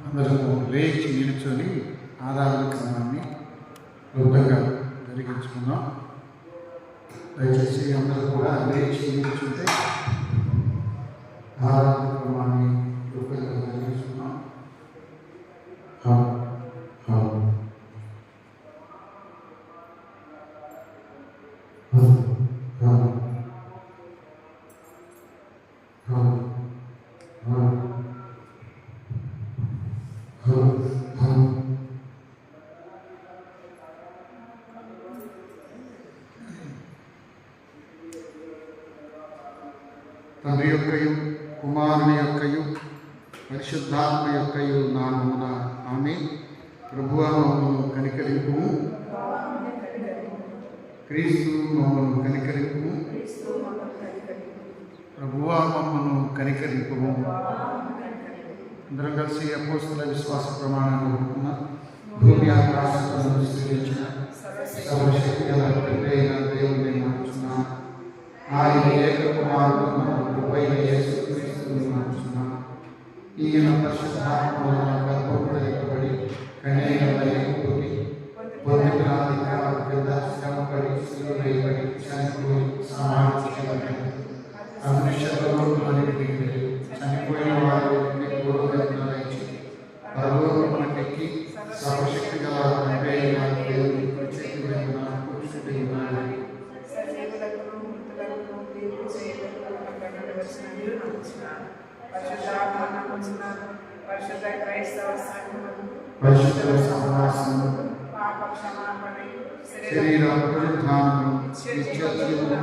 అందరూ లేచి నిలుచొని ఆరాధన క్రమాన్ని రూపంగా జరిగించుకున్నాం. దయచేసి అందరూ కూడా లేచి నిలుచుంటే ఆరాధన క్రమాన్ని రూపంగా జరిగించుకున్నాం. తండ్రి యొక్కయు కుమారుని యొక్కయు పరిశుద్ధాత్మ యొక్కయు నామమున ఆమేన్. ప్రభువా మమ్మను కనికరింపుము, క్రీస్తు మమ్మను కనికరింపుము, ప్రభువా మమ్మను కనికరింపుము. అందరం కలిసి అపోస్తల విశ్వాస ప్రమాణాన్ని ఒప్పుకున్న భూమి ఆకాశాలను సృష్టించిన సర్వశక్తి గల తండ్రి అయిన దేవుని నమ్ముచున్నాను. ఆయన ఏక కుమారుడు మన ప్రభువైన యేసుక్రీస్తుని నమ్ముచున్నాను. ఈయన పరిశుద్ధాత్మ వలన గర్భవతి కన్యకపై పుట్టి పొంది పిలాతు కింద శ్రమపడి శిలువ వేయబడి చనిపోయి సమాధి చేయబడ్డాడు. అదృశ్యంలోకి దిగి చనిపోయిన వారు పూర్వగతికి పరలోకమునకెక్కి సర్వశక్తి గల తండ్రి అయిన దేవుని కుడి చేతి వైపున కూర్చుని ఉన్నాడు. పరిశుద్ధ సహవాసము, శరీర పునరుద్ధానము, నిత్య జీవము.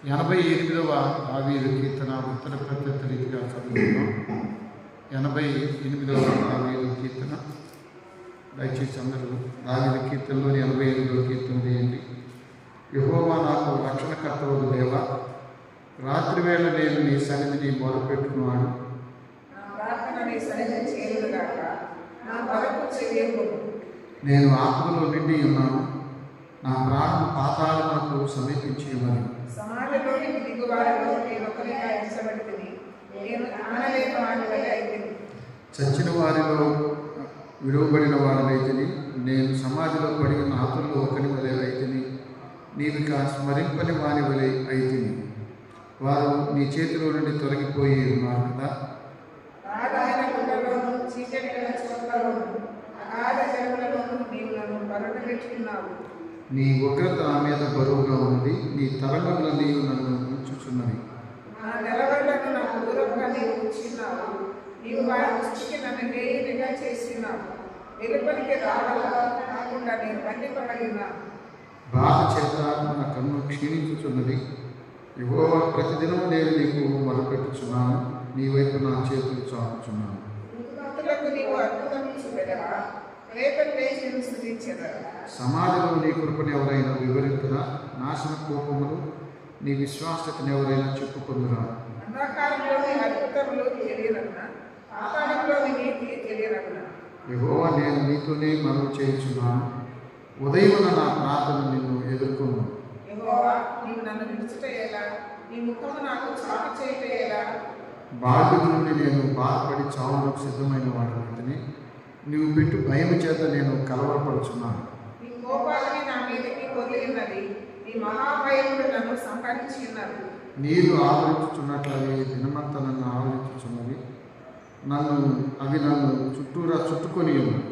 88వ దావీదు కీర్తన ఉత్తర ప్రత్యర్థ రీతిగా చదువుతున్నాం. 88వ దావీదు కీర్తన. దయచేసి అందరూ దావీదు కీర్తనలోని 88వ కీర్తన చేయండి. యెహోవా నాకు రక్షణకర్తవు దేవా, రాత్రి వేళ నేను నీ సన్నిధిని మొదలుపెట్టుకున్నాను. నేను ఆత్మలో నిండి ఉన్నాను, నా ప్రాణం పాతాళమునకు సమీపించి ఉన్నది. చచ్చిన వారిలో విలువబడిన వారినైతిని, నేను సమాధిలో పడి ఉన్న ఆతుల్లో ఒకరి వలె అయితిని, నీవిక స్మరింపని వాని వలె అయితిని. వారు నీ చేతిలో నుండి తొలగిపోయి ఉన్నారు కదా. నీ ఉగ్రత నా మీద బరువుగా ఉంది, నీ తరంగములన్నీ నన్ను ఉంచుచున్నవి. బాధ చేత మన కన్ను క్షీణించుచున్నది. యెహోవా, ప్రతిదినము నేను నీకు మొరపెట్టుచున్నాను, నీ వైపు నా చేతులు చాపుచున్నాను. సమాధిలో నీ కృపను ఎవరైనా వివరించురా, నాశన కోపములు నీ విశ్వాసతను ఎవరైనా చెప్పుకుందురా. యెహోవా, నేను నీతోనే మనవి చేయుచున్నాను, ఉదయమున నా ప్రార్థన నిన్ను ఎదుర్కొను. బాధ్యత నుండి నేను బాధపడి చావులకు సిద్ధమైన వాడిని, నీవు పెట్టు భయం చేత నేను కలవరపడుచున్నాను. నీరు ఆవరించుచున్నట్లవి దినమంతా నన్ను ఆవరించుచున్నవి, అవి నన్ను చుట్టూరా చుట్టుకొని ఉన్నాయి.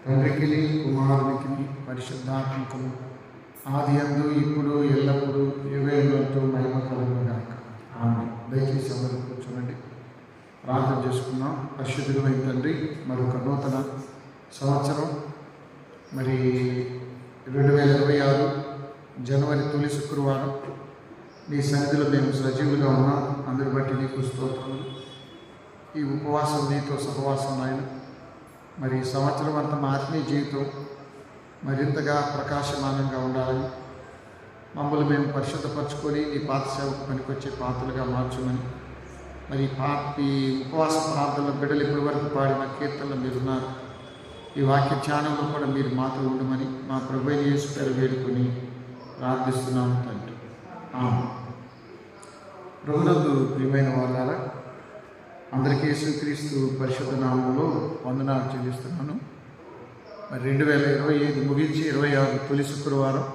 తండ్రికి కుమారునికి పరిశుద్ధాత్మకు ఆది యందు ఇప్పుడు ఎల్లప్పుడూ యుగయుగంతో మహిమ కలుగును గాక. ఆమేన్. దయచేసి అందరూ కూర్చోండి. ప్రార్థన చేసుకున్నాం. పరిశుద్ధుడైన తండ్రి, మరొక నూతన సంవత్సరం మరి 2026 జనవరి తొలి శుక్రవారం నీ సన్నిధిలో మేము సజీవుగా ఉన్నాం. అందరి బట్టి నీకు స్తోత్రములు. ఈ ఉపవాసం నీతో సహవాసం ఆయన మరి సంవత్సరం అంతా మా ఆత్మీయ జీవితం మరింతగా ప్రకాశమానంగా ఉండాలని, మమ్మల్ని మేము పరిశుద్ధపరచుకొని నీ పాత సేవకు పనికొచ్చే పాత్రలుగా మార్చమని, మరి ఈ ఉపవాస ప్రార్థనల బిడ్డలు ఇప్పటి వరకు పాడిన కీర్తనలు మీరున్నారు. ఈ వాక్య ధ్యానంలో కూడా మీరు మాతో ఉండమని మా ప్రభువైన యేసు పేరు వేడుకొని ప్రార్థిస్తున్నాము తండ్రి. ప్రభునందు ప్రియమైన వాళ్ళారా, అందరికీ యేసుక్రీస్తు పరిశుద్ధ నామంలో వందనాలు చెల్లిస్తున్నాను. మరి 2025 ముగించి 26 తొలి శుక్రవారం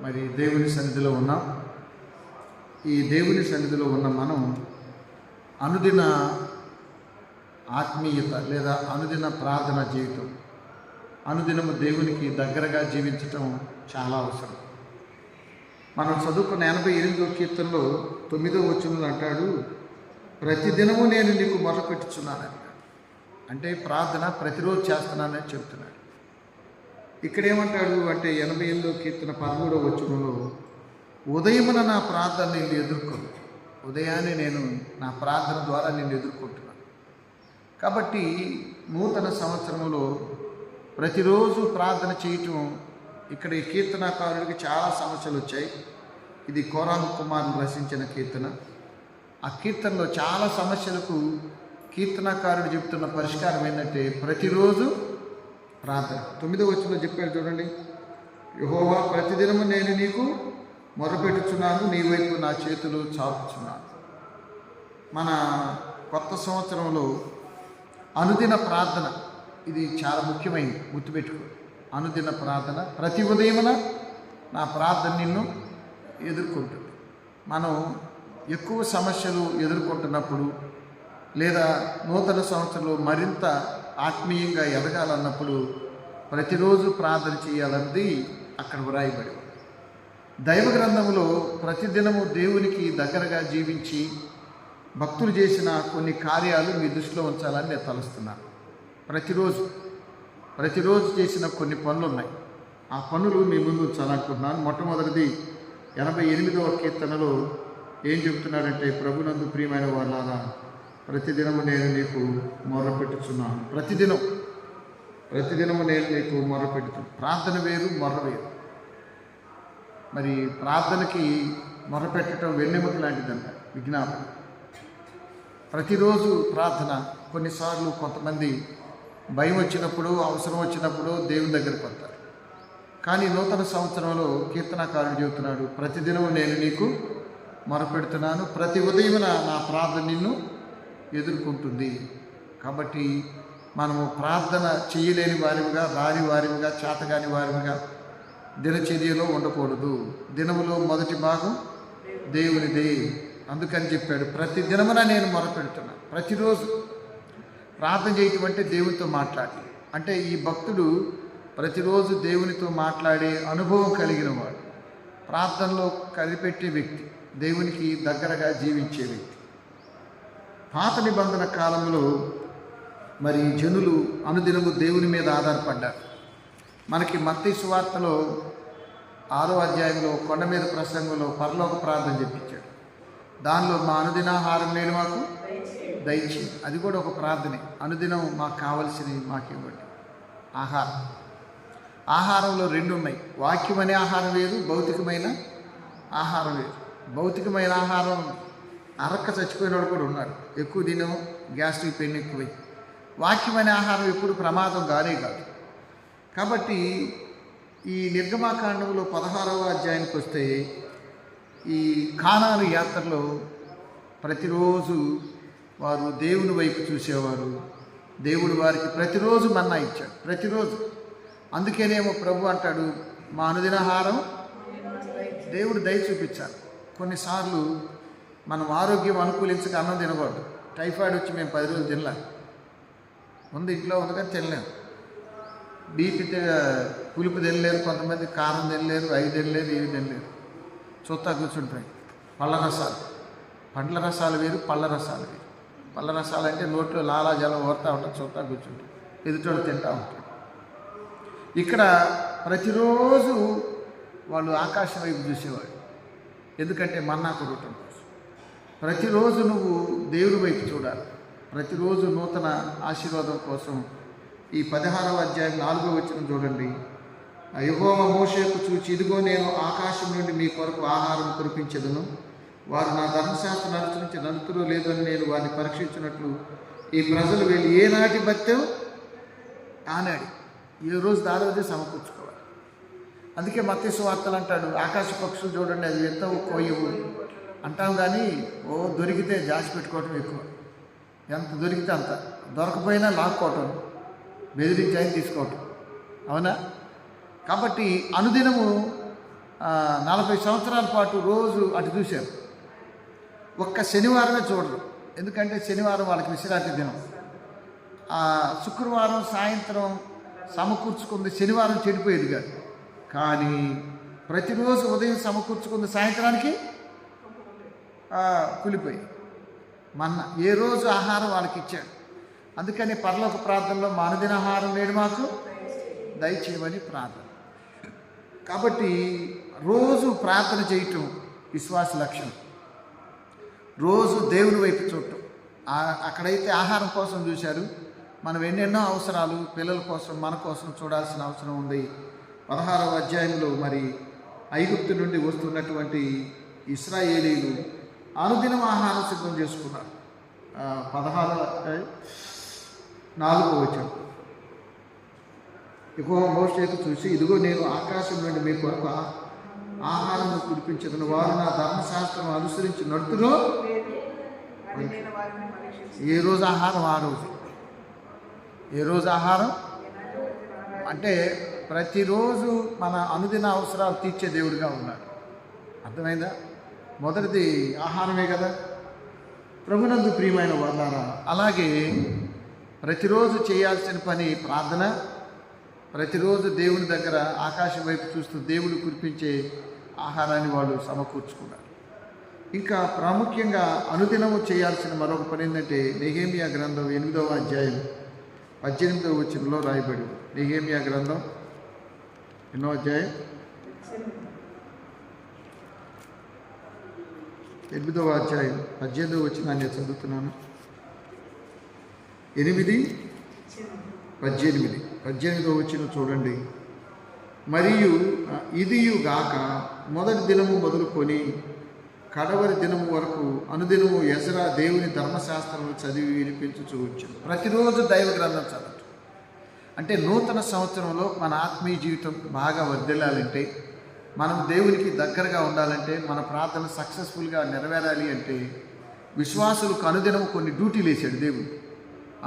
మరి దేవుని సన్నిధిలో ఉన్నాం. ఈ దేవుని సన్నిధిలో ఉన్న మనం అనుదిన ఆత్మీయత లేదా అనుదిన ప్రార్థన జీవితం, అనుదినము దేవునికి దగ్గరగా జీవించటం చాలా అవసరం. మనం చదువుకున్న 88వ కీర్తనలో 9వ వచనంలో అంటాడు, ప్రతిదినము నేను నీకు మొరపెట్టుచున్నానని. అంటే ప్రార్థన ప్రతిరోజు చేస్తున్నానని చెప్తున్నాడు. ఇక్కడేమంటాడు అంటే 88వ కీర్తన 13వ వచనంలో, ఉదయమున నా ప్రార్థన నిన్ను ఎదుర్కొను. ఉదయాన్నే నేను నా ప్రార్థన ద్వారా నిన్ను ఎదుర్కొంటున్నాను. కాబట్టి నూతన సంవత్సరంలో ప్రతిరోజు ప్రార్థన చేయటం, ఇక్కడ ఈ కీర్తనాకారుడికి చాలా సమస్యలు వచ్చాయి. ఇది కోరాహు కుమారుడు రచించిన కీర్తన. ఆ కీర్తనలో చాలా సమస్యలకు కీర్తనాకారుడు చెప్తున్న పరిష్కారం ఏంటంటే ప్రతిరోజు ప్రార్థన. 9వ వచనంలో చెప్పాడు చూడండి, యెహోవా ప్రతిదినము నేను నీకు మొరపెట్టుచున్నాను, నీ వైపు నా చేతులు చాపుచున్నాను. మన కొత్త సంవత్సరంలో అనుదిన ప్రార్థన ఇది చాలా ముఖ్యమైనది, గుర్తుపెట్టుకో. అనుదిన ప్రార్థన, ప్రతి ఉదయమున నా ప్రార్థన నిన్ను ఎదుర్కొంటుంది. మనం ఎక్కువ సమస్యలు ఎదుర్కొంటున్నప్పుడు లేదా నూతన సంవత్సరంలో మరింత ఆత్మీయంగా ఎదగాలన్నప్పుడు ప్రతిరోజు ప్రార్థన చేయాలన్నది అక్కడ వ్రాయబడి. దైవ గ్రంథంలో ప్రతిదినము దేవునికి దగ్గరగా జీవించి భక్తులు చేసిన కొన్ని కార్యాలు మీ దృష్టిలో ఉంచాలని నేను తలుస్తున్నాను. ప్రతిరోజు చేసిన కొన్ని పనులు ఉన్నాయి. ఆ పనులు మీ ముందు ఉంచాలనుకుంటున్నాను. మొట్టమొదటిది 88వ కీర్తనలో ఏం చెబుతున్నాడంటే, ప్రభునందు ప్రియమైన వాళ్ళారా, ప్రతిదినము నేను నీకు మొర్రపెట్టుచున్నాను. ప్రతిదినము నేను నీకు మొర్రపెట్టుతున్నాను. ప్రార్థన వేరు, మొర్ర వేరు. మరి ప్రార్థనకి మొరపెట్టడం వెన్నెముక లాంటిదంట, విజ్ఞాపన. ప్రతిరోజు ప్రార్థన. కొన్నిసార్లు కొంతమంది భయం వచ్చినప్పుడు, అవసరం వచ్చినప్పుడు దేవుని దగ్గరికి వస్తారు. కానీ నూతన సంవత్సరంలో కీర్తనకారుడు చెబుతున్నాడు, ప్రతిదినము నేను నీకు మొరపెడుతున్నాను, ప్రతి ఉదయమున నా ప్రార్థన నిన్ను ఎదుర్కొంటుంది. కాబట్టి మనము ప్రార్థన చేయలేని వారిగా, రాని వారిగా, చేతగాని వారిగా దినచర్యలో ఉండకూడదు. దినములో మొదటి భాగం దేవునిదే. అందుకని చెప్పాడు, ప్రతి దినమున నేను మొరపెడుతున్నాను. ప్రతిరోజు ప్రార్థన చేయటం అంటే దేవునితో మాట్లాడి. అంటే ఈ భక్తుడు ప్రతిరోజు దేవునితో మాట్లాడే అనుభవం కలిగిన వాడు, ప్రార్థనలో కలిపెట్టే వ్యక్తి, దేవునికి దగ్గరగా జీవించే వ్యక్తి. పాత నిబంధన కాలంలో మరి జనులు అనుదినము దేవుని మీద ఆధారపడ్డారు. మనకి మత్తయి సువార్తలో 6వ అధ్యాయంలో కొండ మీద ప్రసంగంలో పరలోక ప్రార్థన చెప్పించాడు. దానిలో మా అనుదినాహారం నేను మాకు దయచేయి, అది కూడా ఒక ప్రార్థనే. అనుదినం మాకు కావలసినవి మాకు ఇవ్వండి. ఆహారంలో 2 ఉన్నాయి. వాక్యం అనే ఆహారం వేరు, భౌతికమైన ఆహారం వేరు. భౌతికమైన ఆహారం అరక్క చచ్చిపోయినోడు కూడా ఉన్నాడు, ఎక్కువ తినం, గ్యాస్ట్రిక్ పెయిన్ ఎక్కువై. వాక్యం అనే ఆహారం ఎప్పుడు ప్రమాదం కానే కాదు. కాబట్టి ఈ నిర్గమాకాండంలో 16వ అధ్యాయానికి వస్తే, ఈ కానాను యాత్రలో ప్రతిరోజు వారు దేవుని వైపు చూసేవారు. దేవుడు వారికి ప్రతిరోజు మన్నా ఇచ్చాడు, ప్రతిరోజు. అందుకేనేమో ప్రభు అంటాడు, మా అనుదినాహారం దేవుడు దయ చూపించాలి. కొన్నిసార్లు మనం ఆరోగ్యం అనుకూలించక అన్నం తినకూడదు. టైఫాయిడ్ వచ్చి మేము 10 రోజులు తినలేం, ఉంది ఇంట్లో ఉంది కానీ తినలేము. బీపీ పులుపు తినలేరు, కొంతమంది కారం తినలేరు, 5 తినలేరు, 7 తినలేరు, చూస్తా కూర్చుంటాయి. పండ్ల రసాలు వేరు, పళ్ళ రసాలు వేరు. పళ్ళ రసాలు అంటే నోట్లో లాలాజలం ఓరుతూ ఉంటాం, చూస్తూ కూర్చుంటాం, ఎదుటోళ్ళు తింటూ ఉంటాం. ఇక్కడ ప్రతిరోజు వాళ్ళు ఆకాశం వైపు చూసేవాడు, ఎందుకంటే మన్నా కొరటం కోసం. ప్రతిరోజు నువ్వు దేవుడి వైపు చూడాలి, ప్రతిరోజు నూతన ఆశీర్వాదం కోసం. ఈ 16వ అధ్యాయం 4వ వచనం చూడండి. యెహోవా మోషేకు చూచి, ఇదిగో నేను ఆకాశం నుండి మీ కొరకు ఆహారం కురిపించెదను, వారు నా ధర్మశాస్త్రం అనుసరించి నడుతురో లేదో అని నేను వారిని పరీక్షించినట్లు ఈ ప్రజలు వెళ్ళి ఏనాటి భత్యం ఆనాడు, ఏ రోజు దారోజే సమకూర్చుకోవాలి. అందుకే మత్తయి సువార్తలు అంటాడు, ఆకాశ పక్షులు చూడండి అది ఎంతవు కోయవు అంటాం, కానీ దొరికితే జాచి పెట్టుకోవటం ఎక్కువ. ఎంత దొరికితే అంత, దొరకపోయినా లాక్కోవటం, బెదిరించి అయిన తీసుకోవటం, అవునా? కాబట్టి అనుదినము 40 సంవత్సరాల పాటు రోజు అటు చూశారు. ఒక్క శనివారమే చూడరు, ఎందుకంటే శనివారం వాళ్ళకి విశ్రాంతి దినం. శుక్రవారం సాయంత్రం సమకూర్చుకుంది, శనివారం చెడిపోయేది కాదు. కానీ ప్రతిరోజు ఉదయం సమకూర్చుకుంది సాయంత్రానికి కులిపోయి మన్న ఏ రోజు ఆహారం వాళ్ళకి ఇచ్చాడు. అందుకని పరలోక ప్రార్థనలో మా అనుదిన ఆహారం నేడు మాకు దయచేయమని ప్రార్థన. కాబట్టి రోజు ప్రార్థన చేయటం విశ్వాస లక్ష్యం, రోజు దేవుని వైపు చూడటం. అక్కడైతే ఆహారం కోసం చూశారు, మనం ఎన్నెన్నో అవసరాలు పిల్లల కోసం మన కోసం చూడాల్సిన అవసరం ఉంది. 16వ అధ్యాయంలో మరి ఐగుప్తు నుండి వస్తున్నటువంటి ఇశ్రాయేలీలు అనుదినం ఆహారం సిద్ధం చేసుకున్నారు. 16:4 వచనం. యెహోవా మోషేకు చూసి, ఇదిగో నేను ఆకాశం నుండి మీ కొరకు ఆహారం కురిపించదను, వారు నా ధర్మశాస్త్రం అనుసరించి నడుతురో. ఏ రోజు ఆహారం ఆ రోజు, ఏ రోజు ఆహారం అంటే ప్రతిరోజు మన అనుదిన అవసరాలు తీర్చే దేవుడిగా ఉన్నాడు. అర్థమైందా? మొదటిది ఆహారమే కదా. ప్రభునందు ప్రియమైన వాళ్ళారా, అలాగే ప్రతిరోజు చేయాల్సిన పని ప్రార్థన. ప్రతిరోజు దేవుని దగ్గర ఆకాశం వైపు చూస్తూ దేవుడు కురిపించే ఆహారాన్ని వాళ్ళు సమకూర్చుకున్నారు. ఇంకా ప్రాముఖ్యంగా అనుదినము చేయాల్సిన మరొక పని ఏంటంటే నెహెమ్యా గ్రంథం 8వ అధ్యాయం 18వ వచనంలో రాయబడి. నెహెమ్యా గ్రంథం 8వ అధ్యాయం 8వ అధ్యాయం 18వ వచనాన్ని నేను చదువుతున్నాను. 8:18 వచనం చూడండి. మరియు ఇదియుగాక మొదటి దినము మొదలుకొని కడవరి దినము వరకు అనుదినము ఎజ్రా దేవుని ధర్మశాస్త్రము చదివి వినిపించుచూ వచ్చాను. ప్రతిరోజు దైవ గ్రంథం చదవటం అంటే నూతన సంవత్సరంలో మన ఆత్మీయ జీవితం బాగా వర్ధిల్లాలంటే, మనం దేవునికి దగ్గరగా ఉండాలంటే, మన ప్రార్థన సక్సెస్ఫుల్గా నెరవేరాలి అంటే విశ్వాసులకు అనుదినము కొన్ని డ్యూటీలు వేసాడు దేవుడు.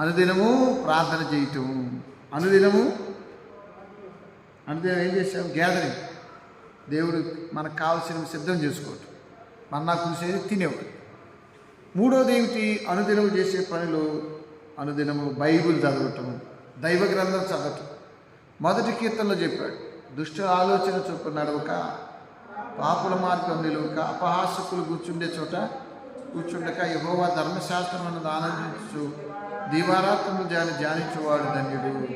అనుదినము ప్రార్థన చేయటం, అనుదినం ఏం చేసాం? గ్యాదరింగ్, దేవుడు మనకు కావాల్సినవి సిద్ధం చేసుకోవటం, మన్నా కురిసేది తినేవాడు. మూడోది ఏమిటి? అనుదినము చేసే పనిలో అనుదినము బైబిల్ చదవటం, దైవ గ్రంథం చదవటం. మొదటి కీర్తనలో చెప్పాడు, దుష్ట ఆలోచన చొప్పున నడవక, పాపుల మార్గం నిలువక, అపహాసకులు కూర్చుండే చోట కూర్చుండక, యెహోవా ధర్మశాస్త్రం అన్నది ఆనందించు, దీవారాత్రము ధ్యానించువాడు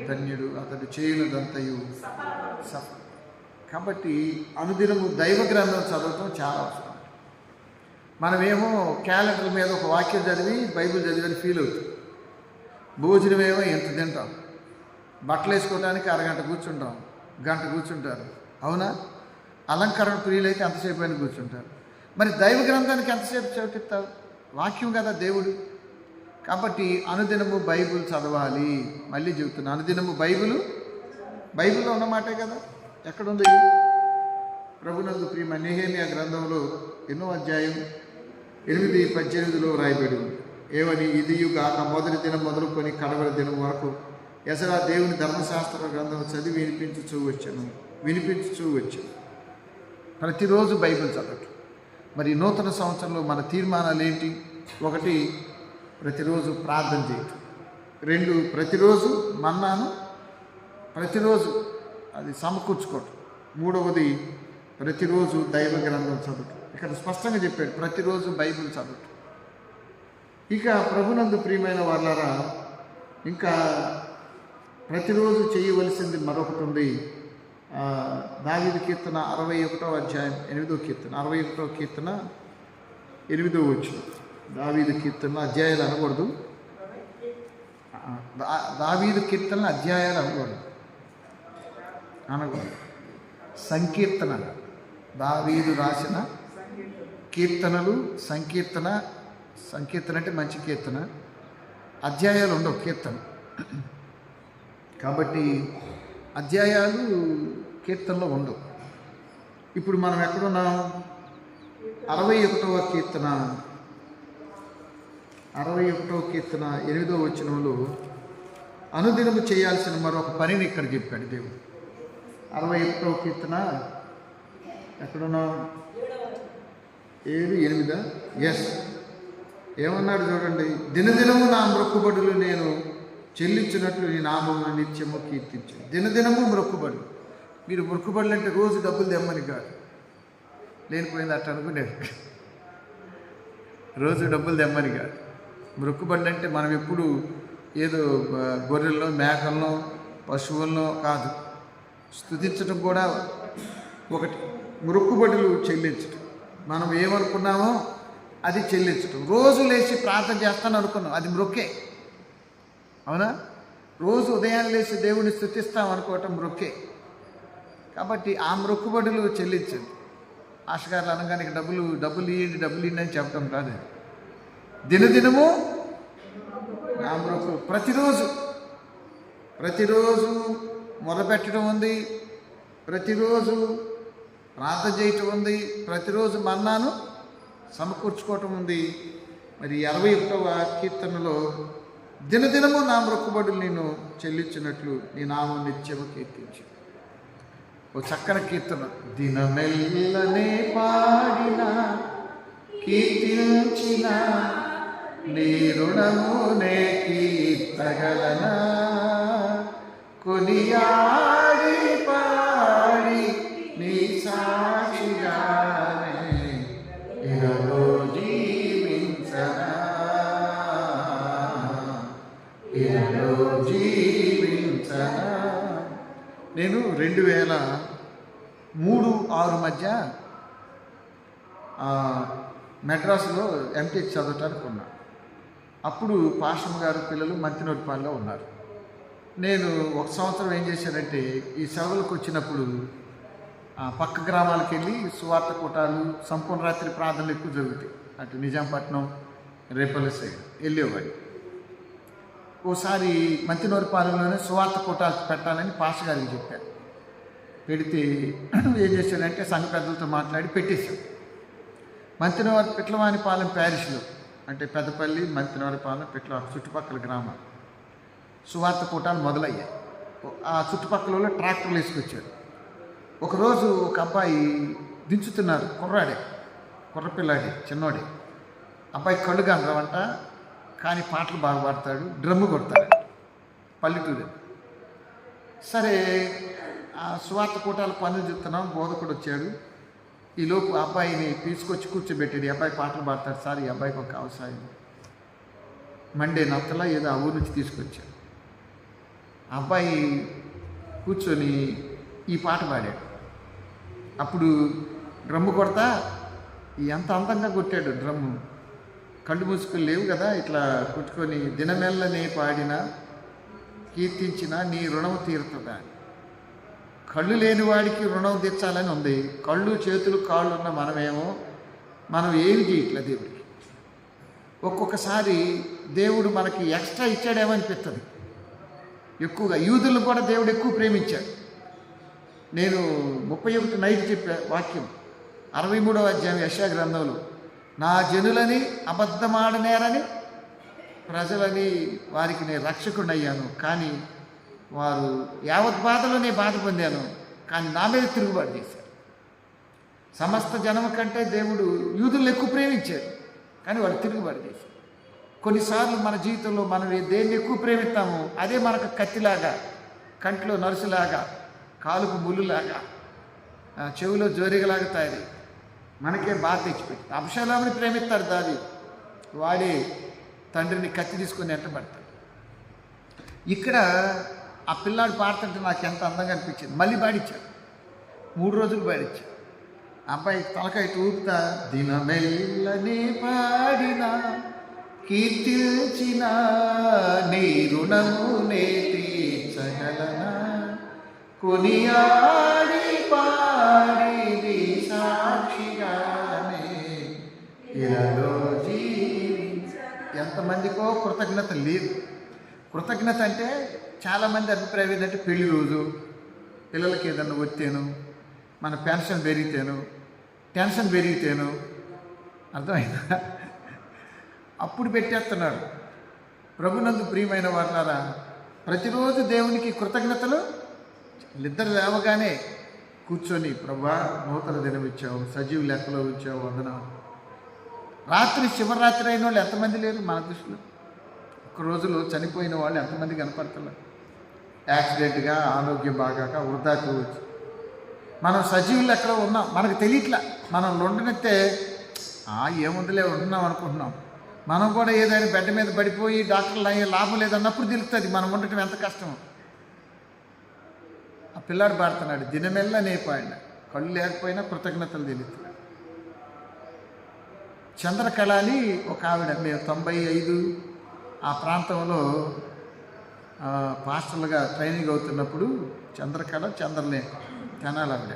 ధన్యుడు, అతడు చేయునదంతయు సఫలం. కాబట్టి అనుదినము దైవ గ్రంథం చదవటం చాలా అవసరం. మనమేమో క్యాలెండర్ మీద ఒక వాక్యం చదివి బైబిల్ చదివని ఫీల్ అవుతుంది. భోజనమేమో ఎంత తింటాం, బట్టలు వేసుకోవడానికి అరగంట కూర్చుంటాం, గంట కూర్చుంటారు, అవునా? అలంకరణ ప్రియులైతే ఎంతసేపు అయినా కూర్చుంటారు. మరి దైవ గ్రంథానికి ఎంతసేపు చోటిస్తావు? వాక్యం కదా దేవుడు. కాబట్టి అనుదినము బైబిల్ చదవాలి. మళ్ళీ చెబుతున్నా, అనుదినము బైబిల్లో ఉన్నమాటే కదా. ఎక్కడుంది? ప్రభునందు ప్రియమ నెహెమ్యా గ్రంథంలో 8వ అధ్యాయం 8:18 రాయబడి ఉంది. ఏమని? ఇదియుగాక మొదటి దినం మొదలుకొని కడవరి దినం వరకు ఎజ్రా దేవుని ధర్మశాస్త్ర గ్రంథం చదివి వినిపించుచూ వచ్చాను. ప్రతిరోజు బైబిల్ చదవటం. మరి నూతన సంవత్సరంలో మన తీర్మానాలు ఏంటి? 1, ప్రతిరోజు ప్రార్థన చేయటం. 2, ప్రతిరోజు మన్నాను ప్రతిరోజు అది సమకూర్చుకోవటం. 3వది ప్రతిరోజు దైవ గ్రంథం చదవటం. ఇక్కడ స్పష్టంగా చెప్పాడు, ప్రతిరోజు బైబిల్ చదవటం. ఇక ప్రభునందు ప్రియమైన వాళ్ళారా, ఇంకా ప్రతిరోజు చేయవలసింది మరొకటి ఉంది. దావీదు కీర్తన 61వ అధ్యాయం 8వ కీర్తన, 61వ కీర్తన 8వ వచనం. దావీదు కీర్తన అధ్యాయాలు అనకూడదు, దావీదు కీర్తనలు అధ్యాయాలు అనకూడదు, సంకీర్తన. దావీదు రాసిన కీర్తనలు, సంకీర్తన అంటే మంచి కీర్తన, అధ్యాయాలు ఉండవు కీర్తన. కాబట్టి అధ్యాయాలు కీర్తనలో ఉండవు. ఇప్పుడు మనం ఎక్కడున్నాం? 61వ కీర్తన 8వ వచనంలో అనుదినము చేయాల్సిన మరొక పనిని ఇక్కడ చెప్పాడు దేవుడు. 61వ కీర్తన ఎక్కడున్నాం? 7, 8. ఎస్, ఏమన్నాడు చూడండి. దినదినము నా మొక్కుబడులు నేను చెల్లించినట్లు నీ నామమును నిత్యము కీర్తించు. దినదినము మొక్కుబడులు. మీరు మొక్కుబడులు అంటే రోజు డబ్బులు తెమ్మని కాదు, లేనిపోయింది అట్లా అనుకునేది. రోజు డబ్బులు తెమ్మని కాదు. మొక్కుబడులు అంటే మనం ఎప్పుడు ఏదో గొర్రెల్లో, మేకల్లో, పశువుల్లో కాదు, స్తుతించడం కూడా ఒకటి. మొక్కుబడులు చెల్లించడం, మనం ఏమనుకున్నామో అది చెల్లించడం. రోజు లేచి ప్రార్థన చేస్తాను అనుకున్నాం, అది మొక్కే. అవునా? రోజు ఉదయాన్నే లేచి దేవుని స్తుతిస్తాం అనుకోవటం మొక్కే. కాబట్టి ఆ మొక్కుబడులు చెల్లించండి. ఆశగారులు అనగానే డబ్బులు ఇవ్వండి అని చెప్పడం కాదు. దినదినము నా మొక్కు. ప్రతిరోజు మొదలుపెట్టడం ఉంది, ప్రతిరోజు ప్రార్థన చేయటం ఉంది, ప్రతిరోజు మన్నాను సమకూర్చుకోవటం ఉంది. మరి 61వ కీర్తనలో దినదినము నా మొక్కుబడులు నేను చెల్లించినట్లు నీ నామం నిత్యము కీర్తించు. ఓ చక్కని కీర్తన. దినమెల్లనే పాడిన కీర్తించిన నీ రుణమునే కీర్తగలనా, కొనియాడి పాడి నీ సాక్షిగానే ఇరలో జీవించనా, ఇరలో జీవించనా. నేను 2003-6 మధ్య మెడ్రాసులో ఎంటెక్ చదవటానికి ఉన్నా. అప్పుడు పాషమ్మ గారు పిల్లలు మంతినోటిపాల్లో ఉన్నారు. నేను 1 సంవత్సరం ఏం చేశానంటే, ఈ సెలవులకు వచ్చినప్పుడు పక్క గ్రామాలకు వెళ్ళి సువార్త కూటాలు, సంపూర్ణ రాత్రి ప్రార్థనలు ఎక్కువ జరుగుతాయి. అటు నిజాంపట్నం, రేపల్లి సైడ్ వెళ్ళేవాడు. ఓసారి మంతినోటిపాలెంలోనే సువార్త కూటాలు పెట్టాలని పాష గారికి చెప్పారు. పెడితే ఏం చేశాడంటే సంఘ పెద్దలతో మాట్లాడి పెట్టేశాం. పిట్లవానిపాలెం ప్యారిష్లో, అంటే పెద్దపల్లి, మంతినోటిపాలెం, పిట్లవాని చుట్టుపక్కల గ్రామాలు సువార్త కూటాలు మొదలయ్యాయి. ఆ చుట్టుపక్కల ట్రాక్టర్లు వేసుకొచ్చారు. ఒకరోజు ఒక అబ్బాయి దించుతున్నారు, కుర్రపిల్లాడే, చిన్నోడే. అబ్బాయి కళ్ళు గండ్రవంట, కానీ పాటలు బాగా పాడతాడు, డ్రమ్ము కొడతాడు, పల్లెటూరు. సరే, ఆ సువార్త కూటాలు పనులు చెప్తున్నాం, బోధకుడు వచ్చాడు. ఈలోపు అబ్బాయిని తీసుకొచ్చి కూర్చోబెట్టాడు. ఈ అబ్బాయి పాటలు పాడతాడు సార్, ఈ అబ్బాయికి ఒక అవసరం మండే నత్తలా ఏదో ఆ ఊరి నుంచి తీసుకొచ్చాడు. అబ్బాయి కూర్చొని ఈ పాట పాడాడు. అప్పుడు డ్రమ్ము కొడతా ఎంత అందంగా కొట్టాడు డ్రమ్ము. కళ్ళు మూసుకొని లేవు కదా, ఇట్లా కొట్టుకొని దినమెల్లనే పాడిన కీర్తించిన నీ రుణము తీరుతుందా. కళ్ళు లేని వాడికి రుణం తెచ్చాలని ఉంది. కళ్ళు, చేతులు, కాళ్ళు ఉన్న మనం ఏమి చేయట్లేదు దేవుడికి. ఒక్కొక్కసారి దేవుడు మనకి ఎక్స్ట్రా ఇచ్చాడేమనిపిస్తుంది. ఎక్కువగా యూదులను కూడా దేవుడు ఎక్కువ ప్రేమించాడు. నేను 31 నైట్ చెప్పా వాక్యం, 63వ అధ్యాయం యెషయా గ్రంథంలో, నా జనులని అబద్ధమాడనేరని ప్రజలని వారికి నేను రక్షకుడయ్యాను, కానీ వారు యావత్ బాధలో నేను బాధ పొందాను, కానీ నా మీద తిరుగుబాటు చేశారు. సమస్త జనం కంటే దేవుడు యూదులను ఎక్కువ ప్రేమించాడు, కానీ వాళ్ళు తిరుగుబాటు చేశారు. కొన్నిసార్లు మన జీవితంలో మనం దేన్ని ఎక్కువ ప్రేమిస్తామో అదే మనకు కత్తిలాగా, కంటిలో నరుసులాగా, కాలుకు ముళ్ళులాగా, చెవిలో జోరిగలాగా తయారై మనకే బాధ తెచ్చిపెట్టి. అబ్షాలోముని ప్రేమిస్తాడు దావీదు. వాడే తండ్రిని కత్తి తీసుకొని వెంటబడతాడు. ఇక్కడ ఆ పిల్లాడు పాడుతుంటే నాకు ఎంత అందంగా అనిపించింది. మళ్ళీ పాడిచ్చాడు, 3 రోజులు పాడిచ్చాడు. అబ్బాయి తలకాయ ఊపుతా, దినమెల్లనే పాడిన కీర్తించిన నీ రుణమునే తీర్చగలనా, కొనియాడి పాడి సాక్షిగానే ఇలాలో ఎంతమందికో కృతజ్ఞత లేదు. కృతజ్ఞత అంటే చాలామంది అభిప్రాయం ఏంటంటే పెళ్లి రోజు, పిల్లలకి ఏదన్నా వచ్చాను, మన పెన్షన్ పెరిగితేను, టెన్షన్ పెరిగితేను, అర్థమైందా, అప్పుడు పెట్టేస్తున్నాడు. ప్రభునందు ప్రియమైన వారులారా, ప్రతిరోజు దేవునికి కృతజ్ఞతలు. నిద్ర లేవగానే కూర్చొని, ప్రభా నూతన దినం ఇచ్చావు, సజీవ లెక్కలో ఇచ్చావు, వందనాలు. రాత్రి శివరాత్రి అయిన వాళ్ళు ఎంతమంది లేరు మన దృష్టిలో? ఒక రోజులో చనిపోయిన వాళ్ళు ఎంతమంది కనపడుతున్నారు? యాక్సిడెంట్గా, ఆరోగ్యం బాగాక, వృద్ధాకి వచ్చి. మనం సజీవులు ఎక్కడ ఉన్నాం మనకు తెలియట్లా. మనం ఉండనిస్తే ఏముందిలే ఉంటున్నాం అనుకుంటున్నాం. మనం కూడా ఏదైనా బెడ్ మీద పడిపోయి డాక్టర్లు అయ్యే లాభం లేదన్నప్పుడు తెలుస్తుంది మనం ఉండటం ఎంత కష్టమో. ఆ పిల్లాడు పాడుతున్నాడు, దినమెల్లా నేపాడిన, కళ్ళు లేకపోయినా కృతజ్ఞతలు తెలుస్తున్నాడు. చంద్రకళ అని ఒక ఆవిడ, మేము 95 ఆ ప్రాంతంలో పాస్టర్లుగా ట్రైనింగ్ అవుతున్నప్పుడు చంద్రకళ, చంద్రలేఖ తెనాలి ఆవిడ.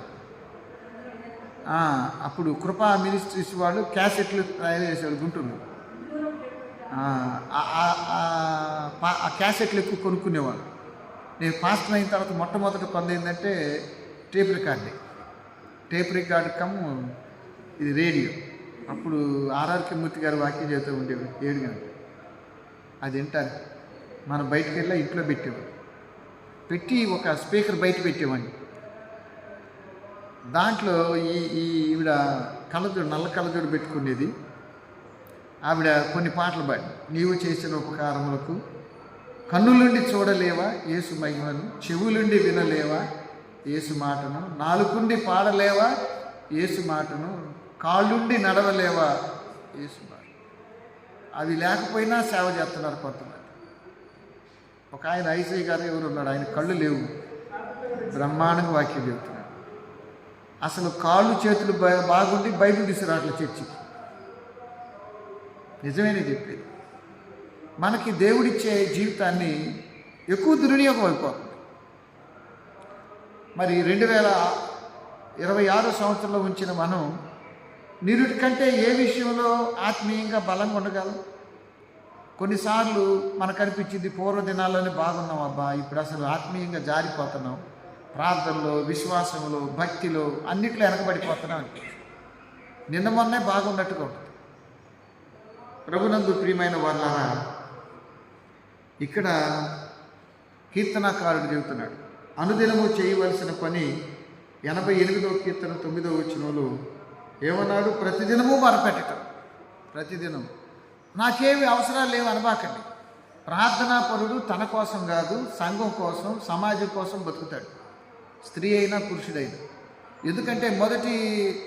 అప్పుడు కృపా మినిస్ట్రీస్ వాళ్ళు క్యాసెట్లు తయారు చేసేవాళ్ళు గుంటూరు. ఆ క్యాసెట్లు ఎక్కువ కొనుక్కునేవాళ్ళు. నేను పాస్టర్ అయిన తర్వాత మొట్టమొదటి పొందేందంటే టేప్ రికార్డు కమ్ ఇది రేడియో. అప్పుడు ఆర్ఆర్కే మూర్తి గారు వాక్యం చేస్తూ ఉండేవాడు 7 గంటలు. అది వింటారు. మనం బయటికి వెళ్ళి ఇంట్లో పెట్టేవాడు, పెట్టి ఒక స్పీకర్ బయట పెట్టేవాడిని. దాంట్లో ఈవిడ కళ్ళజోడు, నల్ల కళ్ళజోడు పెట్టుకునేది. ఆవిడ కొన్ని పాటలు పాడి, నీవు చేసిన ఉపకారములకు కన్నులుండి చూడలేవా యేసు మహిమను, చెవులుండి వినలేవా యేసు మాటను, నాలుగుండి పాడలేవా యేసు మాటను, కాళ్ళుండి నడవలేవా యేసు మాట. అవి లేకపోయినా సేవ చేస్తున్నారు కొంతమంది. ఒక ఆయన ఐసీ గారు ఎవరు ఉన్నాడు, ఆయన కళ్ళు లేవు, బ్రహ్మాండంగా వాక్యం చెబుతున్నాడు. అసలు కాళ్ళు చేతులు బాగుండి బయటకు తీసుకురావట్లే చర్చికి. నిజమేనే చెప్పేది. మనకి దేవుడిచ్చే జీవితాన్ని ఎక్కువ దుర్వినియోగం అయిపోతుంది. మరి 2026 సంవత్సరంలో ఉంచిన మనం నిరుటి కంటే ఏ విషయంలో ఆత్మీయంగా బలంగా ఉండగలం? కొన్నిసార్లు మనకు అనిపించింది పూర్వ దినాల్లోనే బాగున్నాం అబ్బా, ఇప్పుడు అసలు ఆత్మీయంగా జారిపోతున్నాం, ప్రార్థనలో, విశ్వాసంలో, భక్తిలో అన్నిట్లో వెనకబడిపోతున్నాం అనిపించింది. నిన్న మొన్నే బాగున్నట్టుగా ఉంటుంది. ప్రభునందు ప్రియమైన వాళ్ళారా, ఇక్కడ కీర్తనాకారుడు చెబుతున్నాడు, అనుదినము చేయవలసిన పని 88వ కీర్తన 9వ వచనంలో ఏమన్నాడు? ప్రతిదినము మొరపెట్టడం. ప్రతిదినం నాకేమి అవసరాలు లేవు అనబాకండి. ప్రార్థనాపరుడు తన కోసం కాదు, సంఘం కోసం, సమాజం కోసం బతుకుతాడు, స్త్రీ అయినా పురుషుడైనా. ఎందుకంటే 1